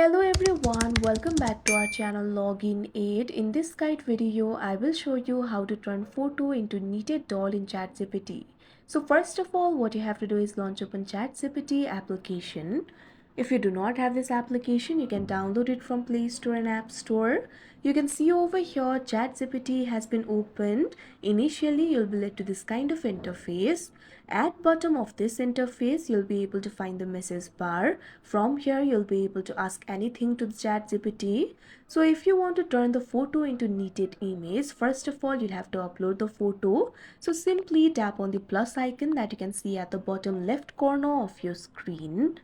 Hello everyone, welcome back to our channel Login Aid. In this guide video, I will show you how to turn photo into knitted doll in ChatGPT. So first of all, what you have to do is launch open ChatGPT application. If you do not have this application, you can download it from Play Store and App Store. You can see over here ChatGPT has been opened. Initially, you'll be led to this kind of interface. At bottom of this interface, you'll be able to find the message bar. From here, you'll be able to ask anything to the ChatGPT. So if you want to turn the photo into knitted image, first of all, you'll have to upload the photo. So simply tap on the plus icon that you can see at the bottom left corner of your screen.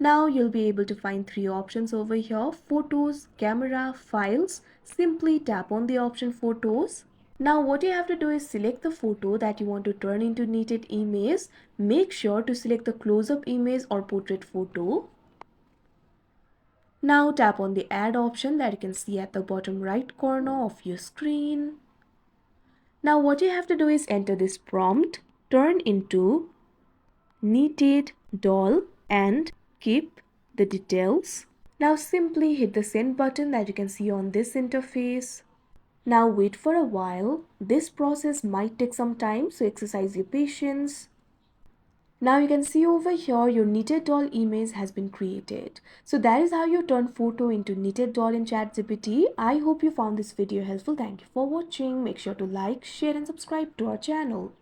Now you'll be able to find three options over here: photos, camera, files. Simply tap on the option photos. Now what you have to do is select the photo that you want to turn into knitted image. Make sure to select the close-up image or portrait photo. Now tap on the add option that you can see at the bottom right corner of your screen. Now what you have to do is enter this prompt: turn into knitted doll and keep the details. Now simply hit the send button that you can see on this interface. Now wait for a while. This process might take some time, so exercise your patience. Now you can see over here your knitted doll image has been created. So that is how you turn photo into knitted doll in ChatGPT. I hope you found this video helpful. Thank you for watching. Make sure to like, share and subscribe to our channel.